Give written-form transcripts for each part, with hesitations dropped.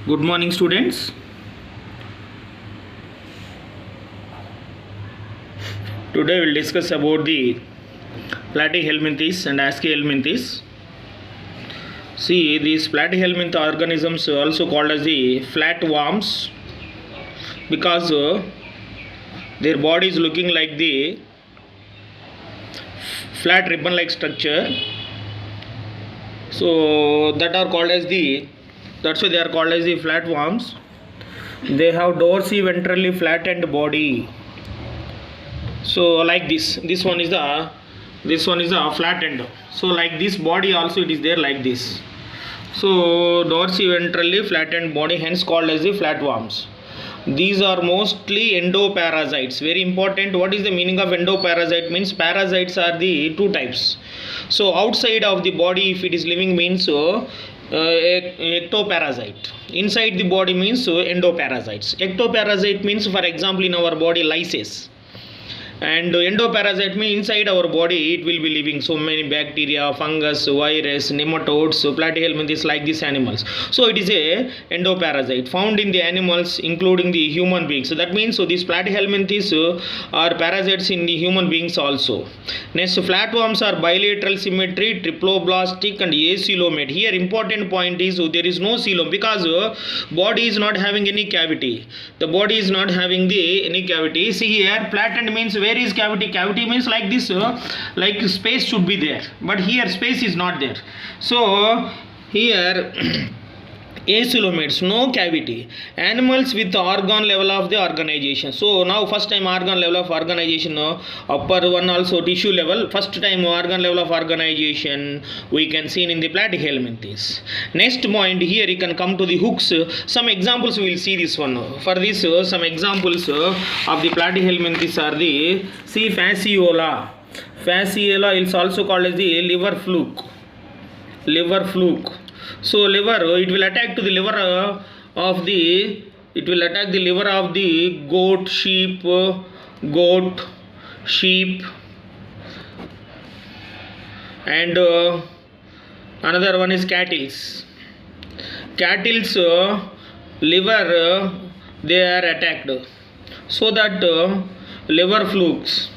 Good morning, students. Today we'll discuss about the platyhelminthes and Aschelminthes. See, these platyhelminth organisms are also called as the flatworms because their body is looking like the flat ribbon-like structure. So that's why they are called as the flatworms. They have dorsi-ventrally flattened body. So like this one is the flattened. So like this body also it is there like this. So dorsi-ventrally flattened body, hence called as the flatworms. These are mostly endoparasites. Very important. What is the meaning of endoparasite? Means parasites are the two types. So outside of the body, if it is living, means ectoparasite. Inside the body means endoparasites. Ectoparasite means, for example, in our body lysis. And endoparasite means inside our body it will be living so many bacteria, fungus, virus, nematodes, platyhelminthes like these animals. So it is a endoparasite found in the animals including the human beings. So that means these platyhelminthes are parasites in the human beings also. Next, flatworms are bilateral symmetry, triploblastic and acoelomate. Here important point is there is no coelom because body is not having any cavity. The body is not having any cavity. See here, flattened means where is cavity? Cavity means like this, like space should be there, but here space is not there. So here acoelomates, no cavity. Animals with organ level of the organization. So now first time organ level of organization, upper one also tissue level. First time organ level of organization we can see in the platyhelminthes. Next point, here you can come to the hooks. Some examples we will see this one. For this some examples of the platyhelminthes are the fasciola. Fasciola is also called as the liver fluke. So liver, it will attack to the liver of the goat, sheep, and another one is cattle's liver, they are attacked, so that liver flukes.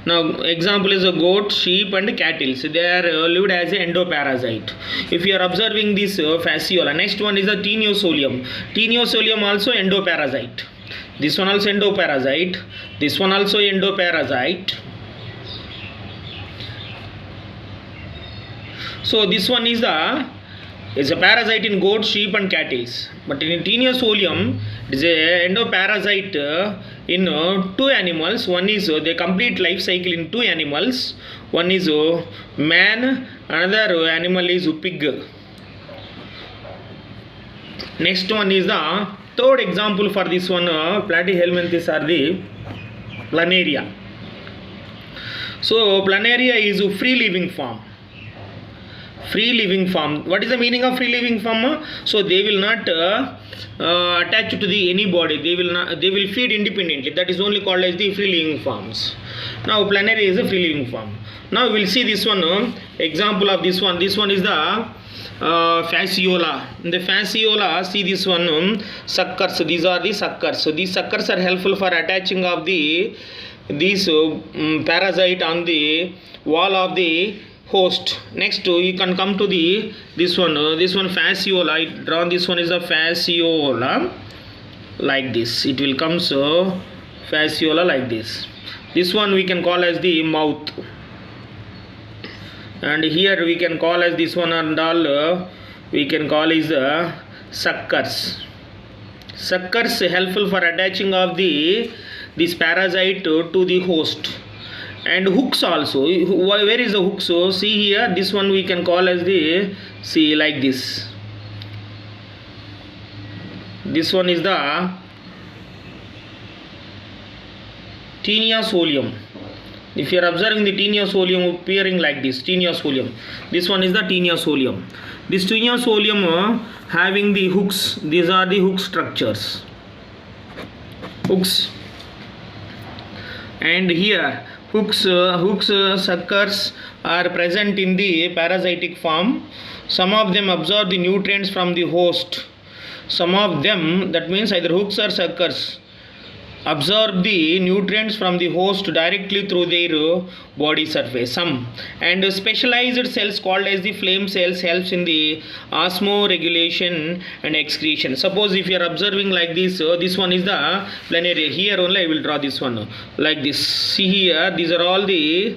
Now example is a goat, sheep and cattle. So they are lived as an endoparasite. If you are observing this fasciola. Next one is the Taeniosolium. Taeniosolium also endoparasite. This one also endoparasite. This one also endoparasite. So this one is a parasite in goat, sheep and cattle. But in Taeniosolium, it is a endoparasite in two animals. One is the complete life cycle in two animals. One is man, another animal is pig. Next one is the third example for this one. Platyhelminthes are the planaria. So planaria is a free living form. What is the meaning of free living form? So they will not attach to the anybody. They will feed independently. That is only called as the free living forms. Now planaria is a free living form. Now we will see this one. Example of this one. This one is the fasciola. In the fasciola, see this one, suckers. These are the suckers. So these suckers are helpful for attaching of these parasite on the wall of the host. Next you can come to this one fasciola. I drawn this one is a fasciola like this. It will come so fasciola like this. This one we can call as the mouth, and here we can call as this one, and all we can call is suckers. Suckers helpful for attaching of this parasite to the host. And hooks also. Where is the hook? So see here, this one we can call as the, see like this. This one is the Taeniosolium. If you are observing the Taeniosolium appearing like this, Taeniosolium. This one is the Taeniosolium. This Taeniosolium having the hooks. These are the hook structures. Hooks. And here hooks suckers are present in the parasitic form. Some of them absorb the nutrients from the host Some of them, that means either hooks or suckers, absorb the nutrients from the host directly through their body surface. Some and specialized cells called as the flame cells helps in the osmoregulation and excretion. Suppose if you are observing like this, this one is the planaria. Here only I will draw this one like this. See here, these are all the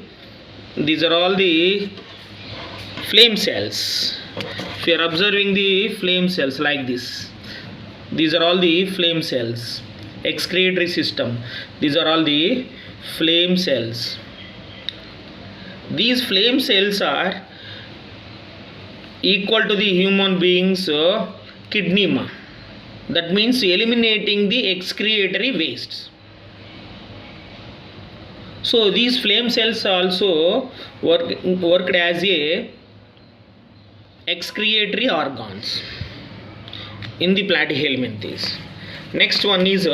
flame cells. If you are observing the flame cells like this, these are all the flame cells. Excretory system, these are all the flame cells. These flame cells are equal to the human being's kidney. That means eliminating the excretory wastes. So these flame cells also worked as a excretory organs in the platyhelminthes. Next one is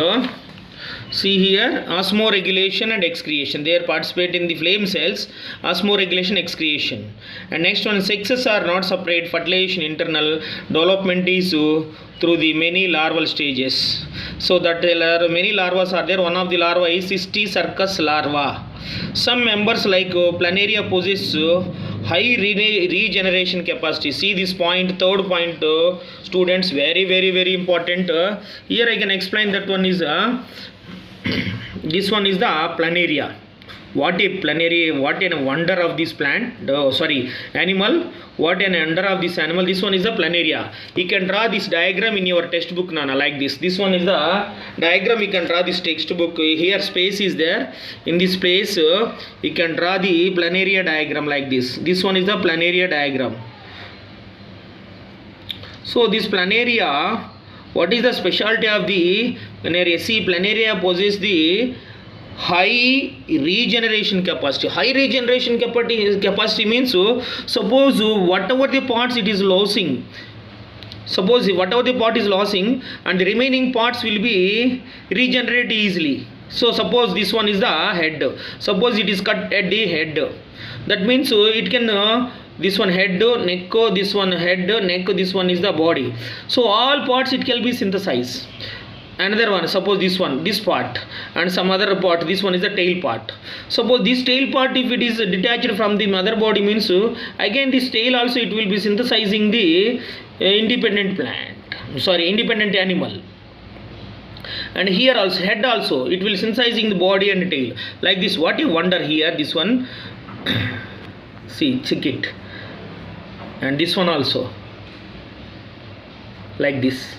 see here, osmoregulation and excretion. They participate in the flame cells, osmoregulation, excretion. And next one, sexes are not separate. Fertilization, internal development is through the many larval stages. So that many larvas are there. One of the larvae is Cysticercus larva. Some members like planaria possess high regeneration capacity. See this point, third point, students, very important. Here I can explain that one is this one is the planaria. What a planaria, what a wonder of this plant, animal, what an wonder of this animal. This one is the planaria. You can draw this diagram in your textbook, Nana, like this. This one is the diagram. You can draw this textbook. Here space is there. In this space you can draw the planaria diagram like this. This one is the planaria diagram. So this planaria, what is the specialty of the planaria? See, planaria possesses the high regeneration capacity. High regeneration capacity means suppose whatever the parts it is losing, whatever the part is losing, and the remaining parts will be regenerate easily. So suppose this one is the head. Suppose it is cut at the head. That means it can this one head, neck, this one head, neck, this one is the body. So all parts it can be synthesized. Another one, suppose this one, this part, and some other part, this one is the tail part. Suppose this tail part, if it is detached from the mother body, means again this tail also it will be synthesizing the independent animal. And here also head also it will synthesizing the body and tail like this. What a wonder here, this one. See, check it. And this one also like this.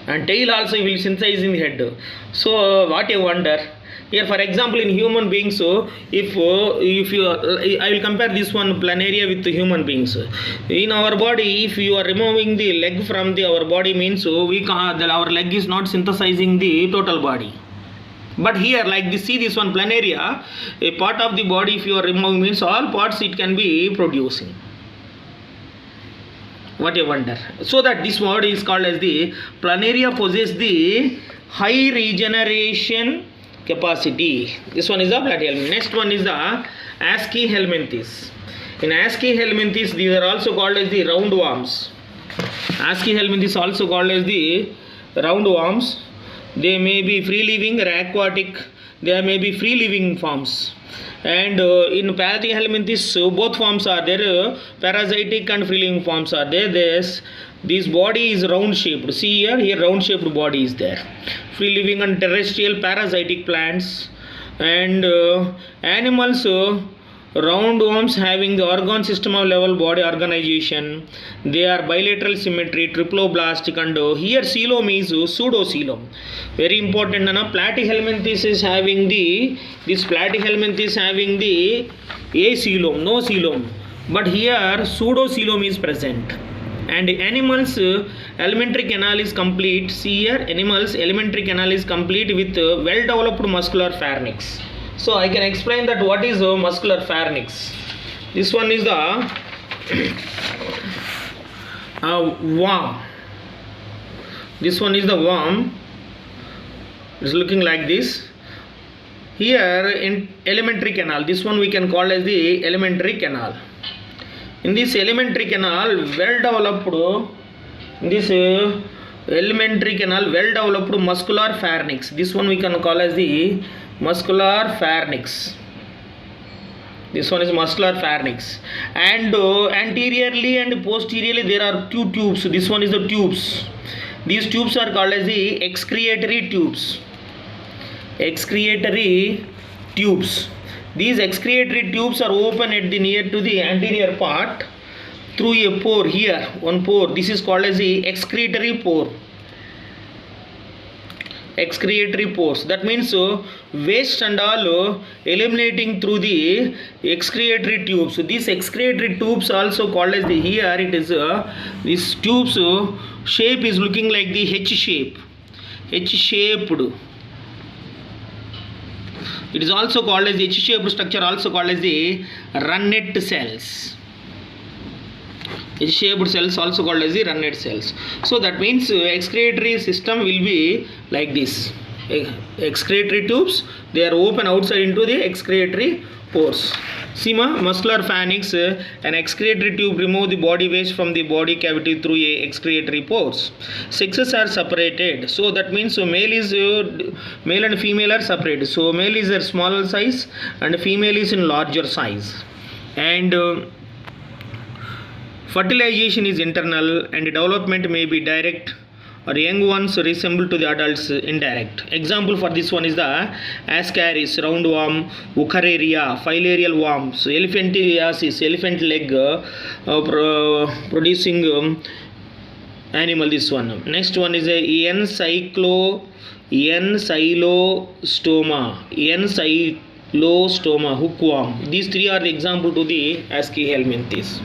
And tail also will synthesize in the head. So what a wonder. Here for example in human beings, if you I will compare this one planaria with human beings. In our body, if you are removing the leg from our body, means our leg is not synthesizing the total body. But here like this, see this one planaria, a part of the body if you are removing, means all parts it can be producing. What a wonder. So that this word is called as the planaria possess the high regeneration capacity. This one is the platyhelminthes. Next one is the Aschelminthes. In Aschelminthes, these are also called as the roundworms. Aschelminthes also called as the roundworms. They may be free living or aquatic. There may be free living forms. And in Platyhelminthes, both forms are there. Parasitic and free living forms are there. This body is round shaped. See here round shaped body is there. Free living and terrestrial parasitic plants and animals. Roundworms having the organ system of level body organization. They are bilateral symmetry, triploblastic, and here coelom is pseudocoelom. Very important. Platyhelminthes is having the acoelom, no coelom. But here pseudocoelom is present. And animals alimentary canal is complete. See here animals alimentary canal is complete with well developed muscular pharynx. So I can explain that what is muscular pharynx. This one is the worm. This one is the worm. It's looking like this. Here in alimentary canal, this one we can call as the alimentary canal. In this alimentary canal, well developed, this Alimentary canal, well developed muscular pharynx. This one we can call as the muscular pharynx. This one is muscular pharynx. And anteriorly and posteriorly there are two tubes. This one is the tubes. These tubes are called as the excretory tubes. Excretory tubes. These excretory tubes are open at the near to the anterior part through a pore here, one pore. This is called as the excretory pore. Excretory pores. That means waste and all eliminating through the excretory tubes. So these excretory tubes also called as the, here it is this tubes shape is looking like the H shape. H shaped. It is also called as the H shaped structure, also called as the runnet cells. H-shaped cells also called as the runnet cells. So that means excretory system will be like this. Excretory tubes, they are open outside into the excretory pores. See muscular pharynx, an excretory tube remove the body waste from the body cavity through a excretory pores. Sexes are separated. So that means male and female are separated. So male is a smaller size and female is in larger size. And fertilization is internal and development may be direct, or young ones resemble to the adults indirect. Example for this one is the Ascaris, roundworm, Wuchereria, filarial worms, elephantiasis, elephant leg producing animal. This one. Next one is a Encylostoma, hookworm. These three are the example to the Aschelminthes.